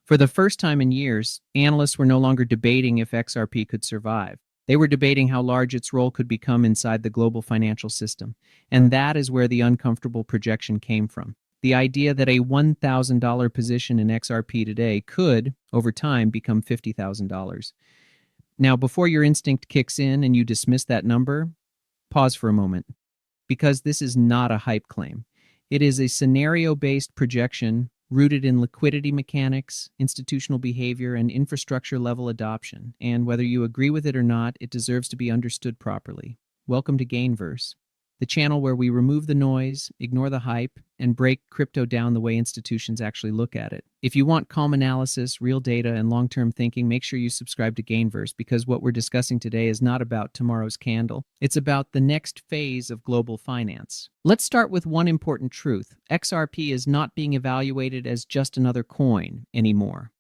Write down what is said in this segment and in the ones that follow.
For the first time in years, analysts were no longer debating if XRP could survive. They were debating how large its role could become inside the global financial system. And that is where the uncomfortable projection came from. The idea that a $1,000 position in XRP today could, over time, become $50,000. Now, before your instinct kicks in and you dismiss that number, pause for a moment, because this is not a hype claim. It is a scenario-based projection rooted in liquidity mechanics, institutional behavior, and infrastructure-level adoption. And whether you agree with it or not, it deserves to be understood properly. Welcome to Gainverse, the channel where we remove the noise, ignore the hype, and break crypto down the way institutions actually look at it. If you want calm analysis, real data, and long-term thinking, make sure you subscribe to Gainverse, because what we're discussing today is not about tomorrow's candle. It's about the next phase of global finance. Let's start with one important truth. XRP is not being evaluated as just another coin anymore.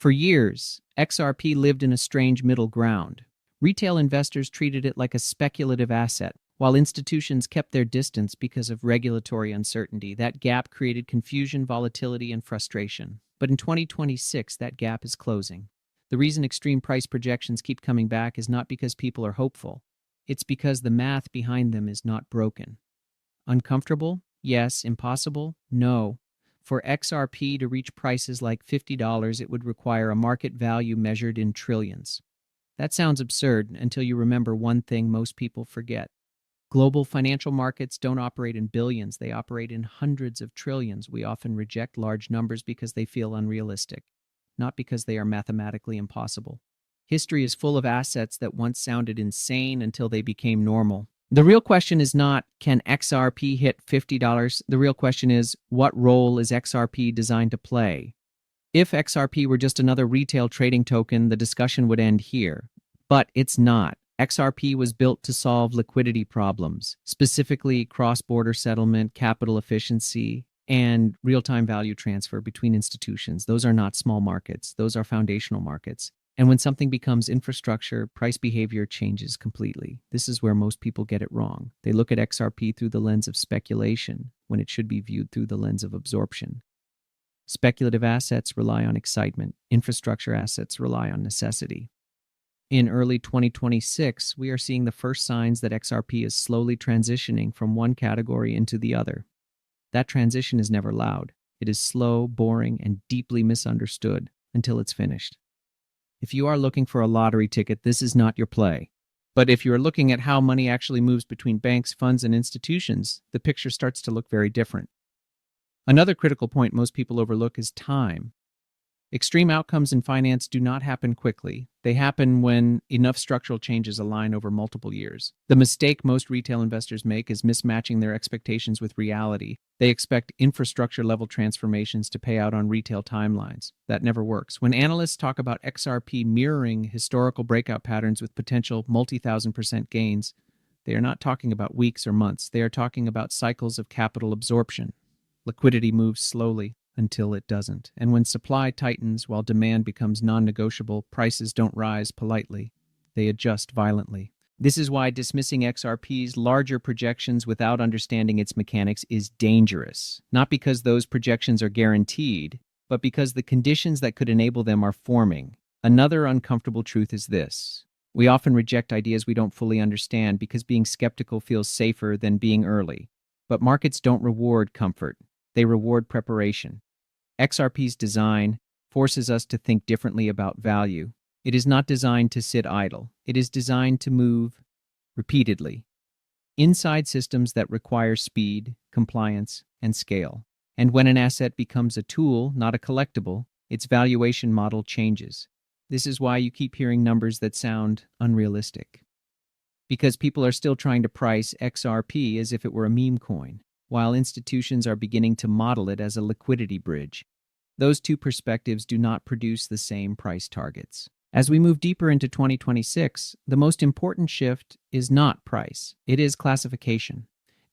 For years, XRP lived in a strange middle ground. Retail investors treated it like a speculative asset, while institutions kept their distance because of regulatory uncertainty. That gap created confusion, volatility, and frustration. But in 2026, that gap is closing. The reason extreme price projections keep coming back is not because people are hopeful. It's because the math behind them is not broken. Uncomfortable? Yes. Impossible? No. For XRP to reach prices like $50, it would require a market value measured in trillions. That sounds absurd until you remember one thing most people forget. Global financial markets don't operate in billions, they operate in hundreds of trillions. We often reject large numbers because they feel unrealistic, not because they are mathematically impossible. History is full of assets that once sounded insane until they became normal. The real question is not, can XRP hit $50? The real question is, what role is XRP designed to play? If XRP were just another retail trading token, the discussion would end here. But it's not. XRP was built to solve liquidity problems, specifically cross-border settlement, capital efficiency, and real-time value transfer between institutions. Those are not small markets. Those are foundational markets. And when something becomes infrastructure, price behavior changes completely. This is where most people get it wrong. They look at XRP through the lens of speculation when it should be viewed through the lens of absorption. Speculative assets rely on excitement. Infrastructure assets rely on necessity. In early 2026, we are seeing the first signs that XRP is slowly transitioning from one category into the other. That transition is never loud. It is slow, boring, and deeply misunderstood until it's finished. If you are looking for a lottery ticket, this is not your play. But if you are looking at how money actually moves between banks, funds, and institutions, the picture starts to look very different. Another critical point most people overlook is time. Extreme outcomes in finance do not happen quickly. They happen when enough structural changes align over multiple years. The mistake most retail investors make is mismatching their expectations with reality. They expect infrastructure-level transformations to pay out on retail timelines. That never works. When analysts talk about XRP mirroring historical breakout patterns with potential multi-thousand% gains, they are not talking about weeks or months. They are talking about cycles of capital absorption. Liquidity moves slowly until it doesn't. And when supply tightens while demand becomes non-negotiable, prices don't rise politely. They adjust violently. This is why dismissing XRP's larger projections without understanding its mechanics is dangerous. Not because those projections are guaranteed, but because the conditions that could enable them are forming. Another uncomfortable truth is this. We often reject ideas we don't fully understand because being skeptical feels safer than being early. But markets don't reward comfort. They reward preparation. XRP's design forces us to think differently about value. It is not designed to sit idle. It is designed to move repeatedly inside systems that require speed, compliance, and scale. And when an asset becomes a tool, not a collectible, its valuation model changes. This is why you keep hearing numbers that sound unrealistic. Because people are still trying to price XRP as if it were a meme coin, while institutions are beginning to model it as a liquidity bridge. Those two perspectives do not produce the same price targets. As we move deeper into 2026, the most important shift is not price, it is classification.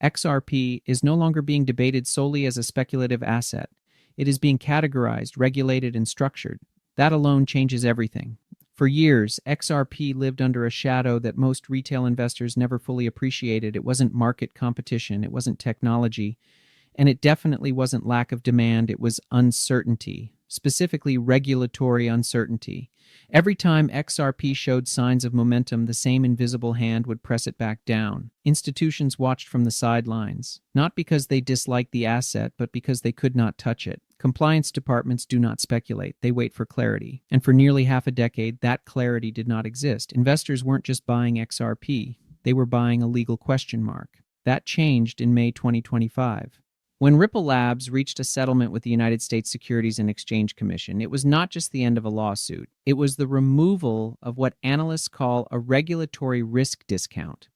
XRP is no longer being debated solely as a speculative asset. It is being categorized, regulated, and structured. That alone changes everything. For years, XRP lived under a shadow that most retail investors never fully appreciated. It wasn't market competition, it wasn't technology, and it definitely wasn't lack of demand, it was uncertainty. specifically regulatory uncertainty. Every time XRP showed signs of momentum, the same invisible hand would press it back down. Institutions watched from the sidelines, not because they disliked the asset, but because they could not touch it. Compliance departments do not speculate, they wait for clarity. And for nearly half a decade, that clarity did not exist. Investors weren't just buying XRP, they were buying a legal question mark. That changed in May 2025. When Ripple Labs reached a settlement with the United States Securities and Exchange Commission, it was not just the end of a lawsuit. It was the removal of what analysts call a regulatory risk discount.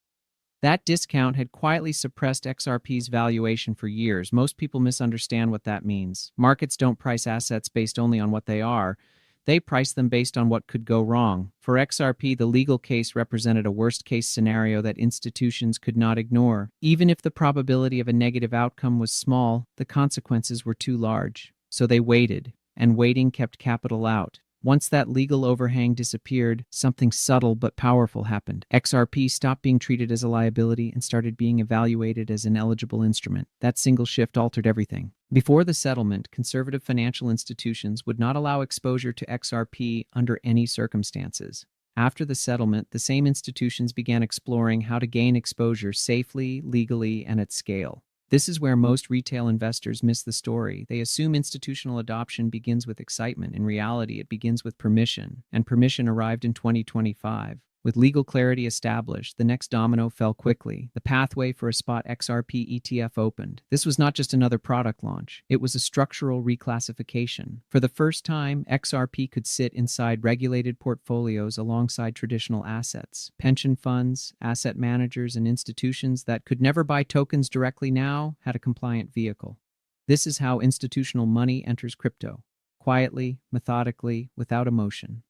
That discount had quietly suppressed XRP's valuation for years. Most people misunderstand what that means. Markets don't price assets based only on what they are. They price them based on what could go wrong. For XRP, the legal case represented a worst-case scenario that institutions could not ignore. Even if the probability of a negative outcome was small, the consequences were too large. So they waited, and waiting kept capital out. Once that legal overhang disappeared, something subtle but powerful happened. XRP stopped being treated as a liability and started being evaluated as an eligible instrument. That single shift altered everything. Before the settlement, conservative financial institutions would not allow exposure to XRP under any circumstances. After the settlement, the same institutions began exploring how to gain exposure safely, legally, and at scale. This is where most retail investors miss the story. They assume institutional adoption begins with excitement. In reality, it begins with permission, and permission arrived in 2025. With legal clarity established, the next domino fell quickly. The pathway for a spot XRP ETF opened. This was not just another product launch. It was a structural reclassification. For the first time, XRP could sit inside regulated portfolios alongside traditional assets. Pension funds, asset managers, and institutions that could never buy tokens directly now had a compliant vehicle. This is how institutional money enters crypto. Quietly, methodically, without emotion.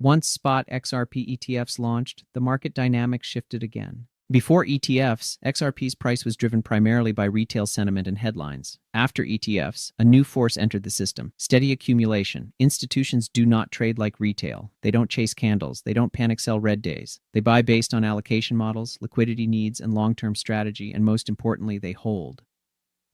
Once spot XRP ETFs launched, the market dynamics shifted again. Before ETFs, XRP's price was driven primarily by retail sentiment and headlines. After ETFs, a new force entered the system: steady accumulation. Institutions do not trade like retail. They don't chase candles. They don't panic sell red days. They buy based on allocation models, liquidity needs, and long-term strategy, and most importantly, they hold.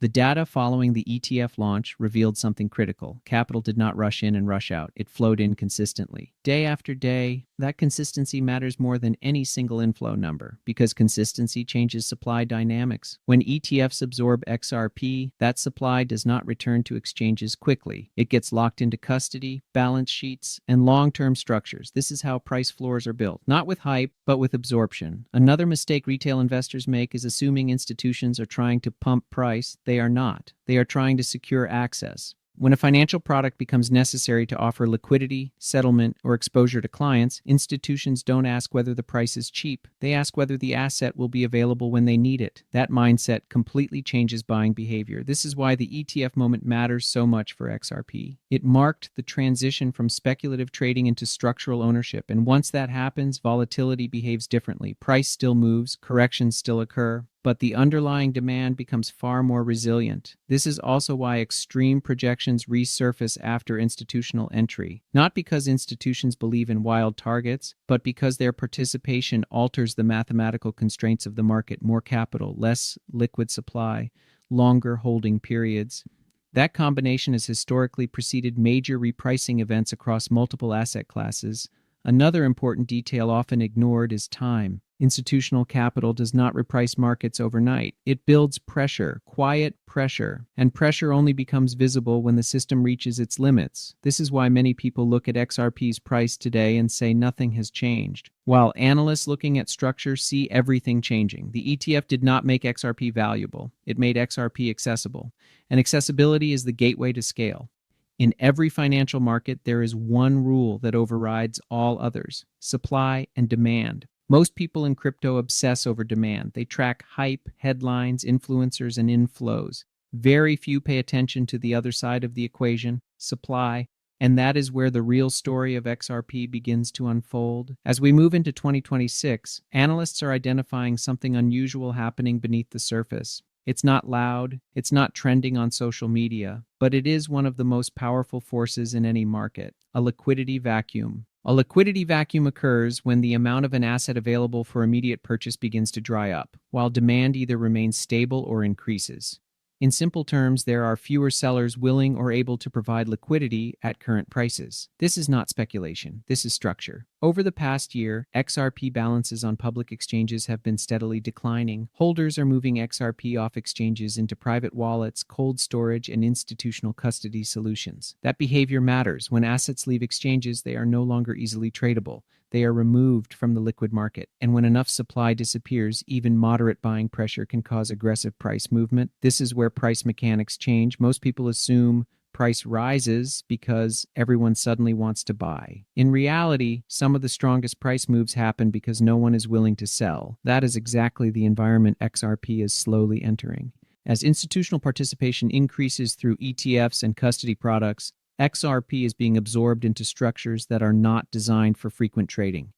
The data following the ETF launch revealed something critical. Capital did not rush in and rush out. It flowed in consistently. Day after day, that consistency matters more than any single inflow number, because consistency changes supply dynamics. When ETFs absorb XRP, that supply does not return to exchanges quickly. It gets locked into custody, balance sheets, and long-term structures. This is how price floors are built, not with hype, but with absorption. Another mistake retail investors make is assuming institutions are trying to pump price. They are not. They are trying to secure access. When a financial product becomes necessary to offer liquidity, settlement, or exposure to clients, institutions don't ask whether the price is cheap. They ask whether the asset will be available when they need it. That mindset completely changes buying behavior. This is why the ETF moment matters so much for XRP. It marked the transition from speculative trading into structural ownership, and once that happens, volatility behaves differently. Price still moves, corrections still occur, but the underlying demand becomes far more resilient. This is also why extreme projections resurface after institutional entry. Not because institutions believe in wild targets, but because their participation alters the mathematical constraints of the market: more capital, less liquid supply, longer holding periods. That combination has historically preceded major repricing events across multiple asset classes. Another important detail often ignored is time. Institutional capital does not reprice markets overnight. It builds pressure, quiet pressure, and pressure only becomes visible when the system reaches its limits. This is why many people look at XRP's price today and say nothing has changed, while analysts looking at structure see everything changing. The ETF did not make XRP valuable. It made XRP accessible, and accessibility is the gateway to scale. In every financial market, there is one rule that overrides all others: supply and demand. Most people in crypto obsess over demand. They track hype, headlines, influencers, and inflows. Very few pay attention to the other side of the equation: supply. And that is where the real story of XRP begins to unfold. As we move into 2026, analysts are identifying something unusual happening beneath the surface. It's not loud, it's not trending on social media, but it is one of the most powerful forces in any market: a liquidity vacuum. A liquidity vacuum occurs when the amount of an asset available for immediate purchase begins to dry up, while demand either remains stable or increases. In simple terms, there are fewer sellers willing or able to provide liquidity at current prices. This is not speculation, this is structure. Over the past year, XRP balances on public exchanges have been steadily declining. Holders are moving XRP off exchanges into private wallets, cold storage, and institutional custody solutions. That behavior matters. When assets leave exchanges, they are no longer easily tradable. They are removed from the liquid market. And when enough supply disappears, even moderate buying pressure can cause aggressive price movement. This is where price mechanics change. Most people assume price rises because everyone suddenly wants to buy. In reality, some of the strongest price moves happen because no one is willing to sell. That is exactly the environment XRP is slowly entering. As institutional participation increases through ETFs and custody products, XRP is being absorbed into structures that are not designed for frequent trading.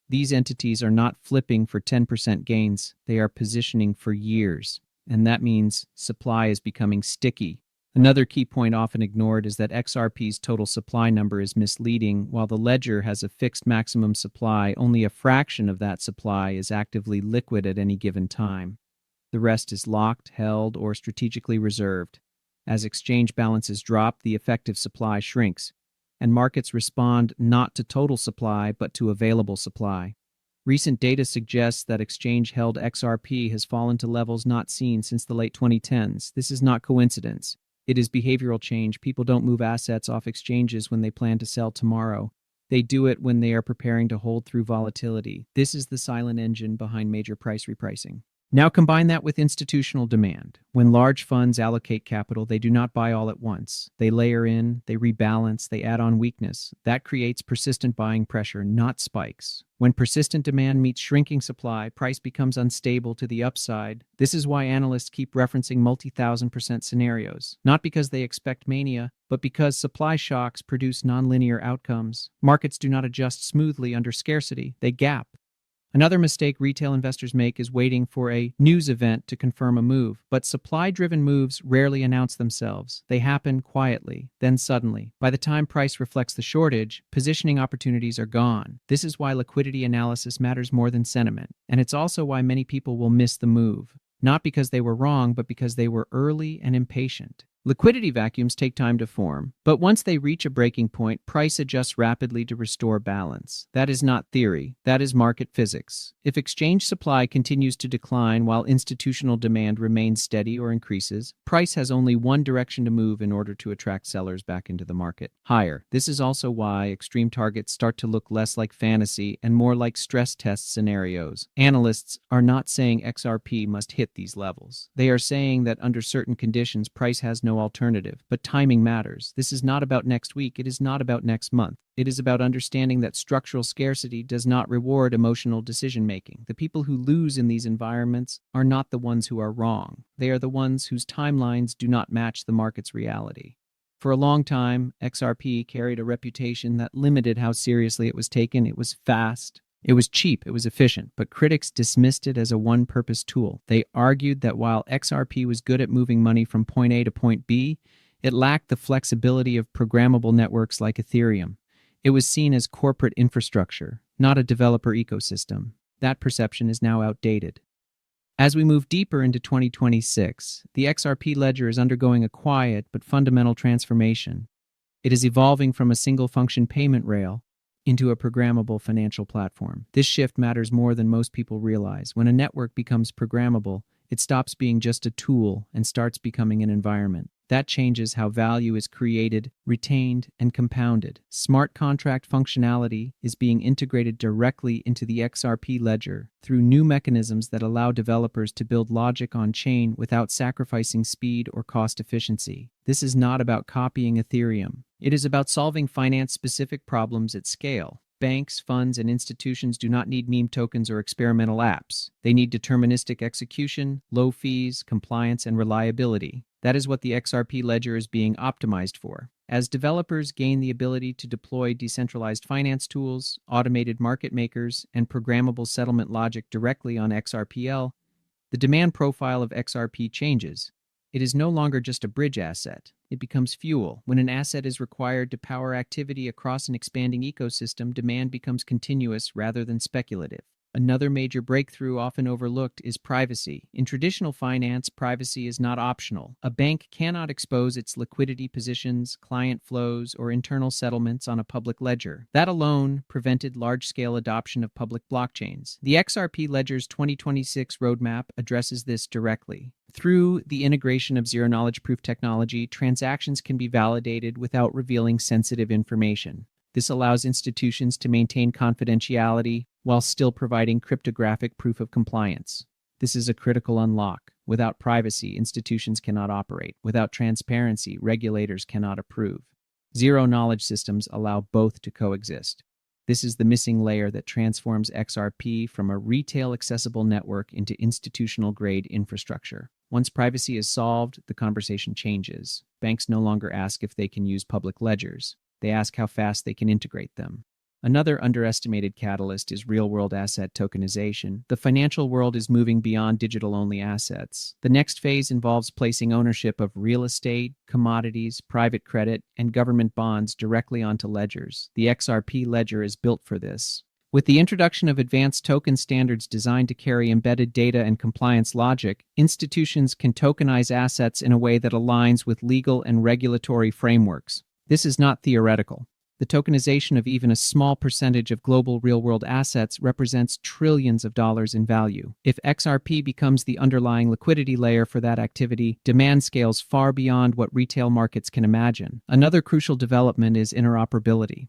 These entities are not flipping for 10% gains, they are positioning for years. And that means supply is becoming sticky. Another key point often ignored is that XRP's total supply number is misleading. While the ledger has a fixed maximum supply, only a fraction of that supply is actively liquid at any given time. The rest is locked, held, or strategically reserved. As exchange balances drop, the effective supply shrinks, and markets respond not to total supply but to available supply. Recent data suggests that exchange-held XRP has fallen to levels not seen since the late 2010s. This is not coincidence. It is behavioral change. People don't move assets off exchanges when they plan to sell tomorrow. They do it when they are preparing to hold through volatility. This is the silent engine behind major price repricing. Now combine that with institutional demand. When large funds allocate capital, they do not buy all at once. They layer in, they rebalance, they add on weakness. That creates persistent buying pressure, not spikes. When persistent demand meets shrinking supply, price becomes unstable to the upside. This is why analysts keep referencing multi-thousand% scenarios. Not because they expect mania, but because supply shocks produce nonlinear outcomes. Markets do not adjust smoothly under scarcity, they gap. Another mistake retail investors make is waiting for a news event to confirm a move. But supply-driven moves rarely announce themselves. They happen quietly, then suddenly. By the time price reflects the shortage, positioning opportunities are gone. This is why liquidity analysis matters more than sentiment. And it's also why many people will miss the move. Not because they were wrong, but because they were early and impatient. Liquidity vacuums take time to form, but once they reach a breaking point, price adjusts rapidly to restore balance. That is not theory, that is market physics. If exchange supply continues to decline while institutional demand remains steady or increases, price has only one direction to move in order to attract sellers back into the market: higher. This is also why extreme targets start to look less like fantasy and more like stress test scenarios. Analysts are not saying XRP must hit these levels. They are saying that under certain conditions, price has no alternative, but timing matters. This is not about next week, it is not about next month. It is about understanding that structural scarcity does not reward emotional decision-making. The people who lose in these environments are not the ones who are wrong. They are the ones whose timelines do not match the market's reality. For a long time, XRP carried a reputation that limited how seriously it was taken. It was fast, it was cheap, it was efficient, but critics dismissed it as a one-purpose tool. They argued that while XRP was good at moving money from point A to point B, it lacked the flexibility of programmable networks like Ethereum. It was seen as corporate infrastructure, not a developer ecosystem. That perception is now outdated. As we move deeper into 2026, the XRP Ledger is undergoing a quiet but fundamental transformation. It is evolving from a single-function payment rail into a programmable financial platform. This shift matters more than most people realize. When a network becomes programmable, it stops being just a tool and starts becoming an environment. That changes how value is created, retained, and compounded. Smart contract functionality is being integrated directly into the XRP Ledger through new mechanisms that allow developers to build logic on-chain without sacrificing speed or cost efficiency. This is not about copying Ethereum. It is about solving finance-specific problems at scale. Banks, funds, and institutions do not need meme tokens or experimental apps. They need deterministic execution, low fees, compliance, and reliability. That is what the XRP Ledger is being optimized for. As developers gain the ability to deploy decentralized finance tools, automated market makers, and programmable settlement logic directly on XRPL, the demand profile of XRP changes. It is no longer just a bridge asset. It becomes fuel. When an asset is required to power activity across an expanding ecosystem, demand becomes continuous rather than speculative. Another major breakthrough often overlooked is privacy. In traditional finance, privacy is not optional. A bank cannot expose its liquidity positions, client flows, or internal settlements on a public ledger. That alone prevented large-scale adoption of public blockchains. The XRP Ledger's 2026 roadmap addresses this directly. Through the integration of zero-knowledge proof technology, transactions can be validated without revealing sensitive information. This allows institutions to maintain confidentiality while still providing cryptographic proof of compliance. This is a critical unlock. Without privacy, institutions cannot operate. Without transparency, regulators cannot approve. Zero-knowledge systems allow both to coexist. This is the missing layer that transforms XRP from a retail-accessible network into institutional-grade infrastructure. Once privacy is solved, the conversation changes. Banks no longer ask if they can use public ledgers. They ask how fast they can integrate them. Another underestimated catalyst is real-world asset tokenization. The financial world is moving beyond digital-only assets. The next phase involves placing ownership of real estate, commodities, private credit, and government bonds directly onto ledgers. The XRP Ledger is built for this. With the introduction of advanced token standards designed to carry embedded data and compliance logic, institutions can tokenize assets in a way that aligns with legal and regulatory frameworks. This is not theoretical. The tokenization of even a small percentage of global real-world assets represents trillions of dollars in value. If XRP becomes the underlying liquidity layer for that activity, demand scales far beyond what retail markets can imagine. Another crucial development is interoperability.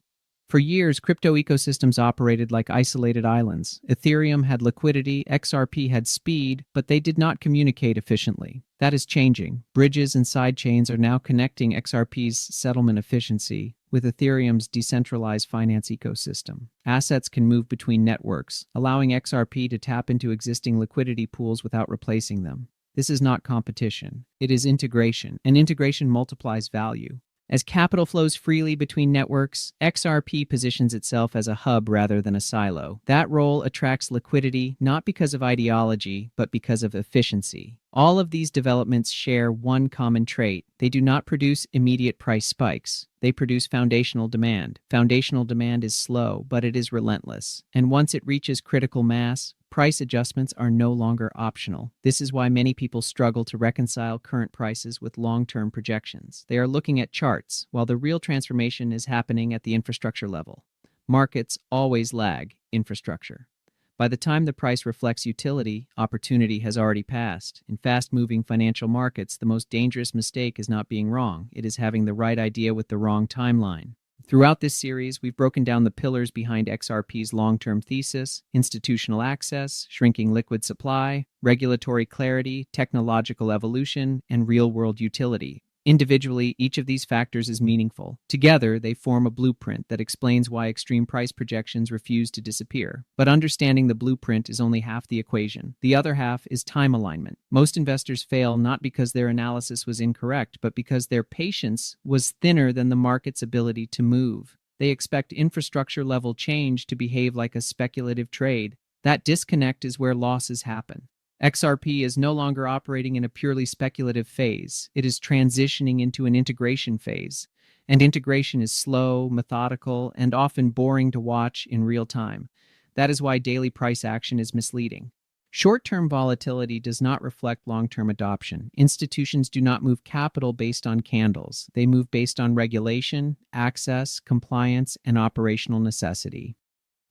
For years, crypto ecosystems operated like isolated islands. Ethereum had liquidity, XRP had speed, but they did not communicate efficiently. That is changing. Bridges and sidechains are now connecting XRP's settlement efficiency with Ethereum's decentralized finance ecosystem. Assets can move between networks, allowing XRP to tap into existing liquidity pools without replacing them. This is not competition. It is integration, and integration multiplies value. As capital flows freely between networks, XRP positions itself as a hub rather than a silo. That role attracts liquidity not because of ideology, but because of efficiency. All of these developments share one common trait. They do not produce immediate price spikes. They produce foundational demand. Foundational demand is slow, but it is relentless. And once it reaches critical mass, price adjustments are no longer optional. This is why many people struggle to reconcile current prices with long-term projections. They are looking at charts, while the real transformation is happening at the infrastructure level. Markets always lag infrastructure. By the time the price reflects utility, opportunity has already passed. In fast-moving financial markets, the most dangerous mistake is not being wrong. It is having the right idea with the wrong timeline. Throughout this series, we've broken down the pillars behind XRP's long-term thesis: institutional access, shrinking liquid supply, regulatory clarity, technological evolution, and real-world utility. Individually, each of these factors is meaningful. Together, they form a blueprint that explains why extreme price projections refuse to disappear. But understanding the blueprint is only half the equation. The other half is time alignment. Most investors fail not because their analysis was incorrect, but because their patience was thinner than the market's ability to move. They expect infrastructure-level change to behave like a speculative trade. That disconnect is where losses happen. XRP is no longer operating in a purely speculative phase. It is transitioning into an integration phase. And integration is slow, methodical, and often boring to watch in real time. That is why daily price action is misleading. Short-term volatility does not reflect long-term adoption. Institutions do not move capital based on candles. They move based on regulation, access, compliance, and operational necessity.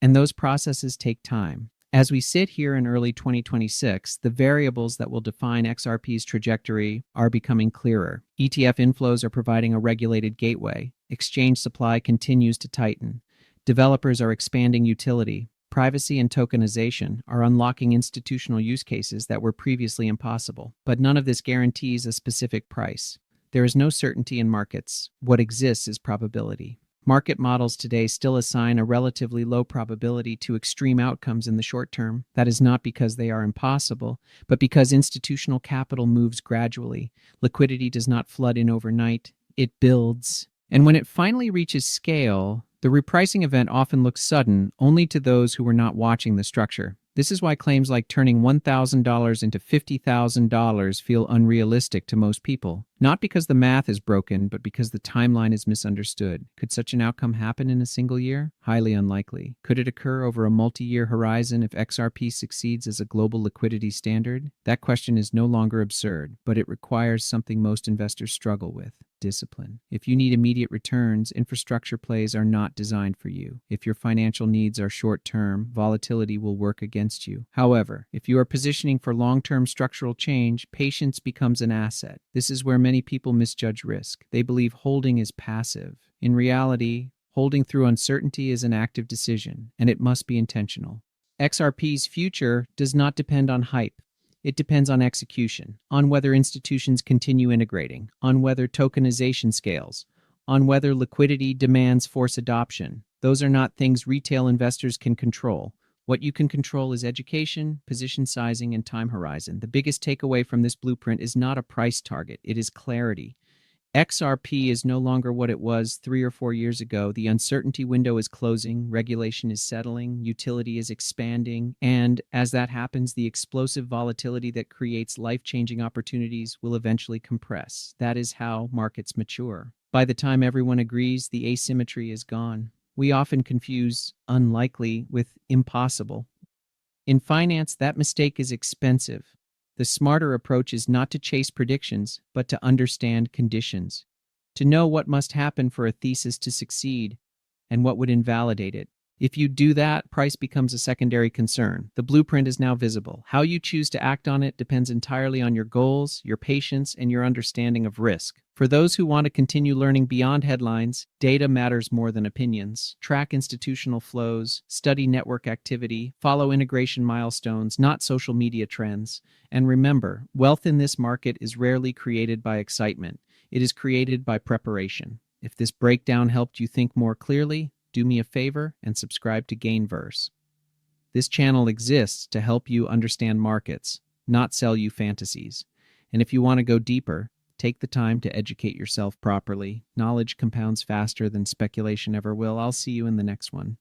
And those processes take time. As we sit here in early 2026, the variables that will define XRP's trajectory are becoming clearer. ETF inflows are providing a regulated gateway. Exchange supply continues to tighten. Developers are expanding utility. Privacy and tokenization are unlocking institutional use cases that were previously impossible. But none of this guarantees a specific price. There is no certainty in markets. What exists is probability. Market models today still assign a relatively low probability to extreme outcomes in the short term. That is not because they are impossible, but because institutional capital moves gradually. Liquidity does not flood in overnight. It builds. And when it finally reaches scale, the repricing event often looks sudden only to those who were not watching the structure. This is why claims like turning $1,000 into $50,000 feel unrealistic to most people. Not because the math is broken, but because the timeline is misunderstood. Could such an outcome happen in a single year? Highly unlikely. Could it occur over a multi-year horizon if XRP succeeds as a global liquidity standard? That question is no longer absurd, but it requires something most investors struggle with: discipline. If you need immediate returns, infrastructure plays are not designed for you. If your financial needs are short-term, volatility will work against you. However, if you are positioning for long-term structural change, patience becomes an asset. This is where many people misjudge risk. They believe holding is passive. In reality, holding through uncertainty is an active decision, and it must be intentional. XRP's future does not depend on hype. It depends on execution, on whether institutions continue integrating, on whether tokenization scales, on whether liquidity demands force adoption. Those are not things retail investors can control. What you can control is education, position sizing, and time horizon. The biggest takeaway from this blueprint is not a price target, it is clarity. XRP is no longer what it was 3 or 4 years ago. The uncertainty window is closing, regulation is settling, utility is expanding, and as that happens, the explosive volatility that creates life-changing opportunities will eventually compress. That is how markets mature. By the time everyone agrees, the asymmetry is gone. We often confuse unlikely with impossible. In finance, that mistake is expensive. The smarter approach is not to chase predictions, but to understand conditions, to know what must happen for a thesis to succeed and what would invalidate it. If you do that, price becomes a secondary concern. The blueprint is now visible. How you choose to act on it depends entirely on your goals, your patience, and your understanding of risk. For those who want to continue learning beyond headlines, data matters more than opinions. Track institutional flows, study network activity, follow integration milestones, not social media trends. And remember, wealth in this market is rarely created by excitement. It is created by preparation. If this breakdown helped you think more clearly, do me a favor and subscribe to Gainverse. This channel exists to help you understand markets, not sell you fantasies. And if you want to go deeper, take the time to educate yourself properly. Knowledge compounds faster than speculation ever will. I'll see you in the next one.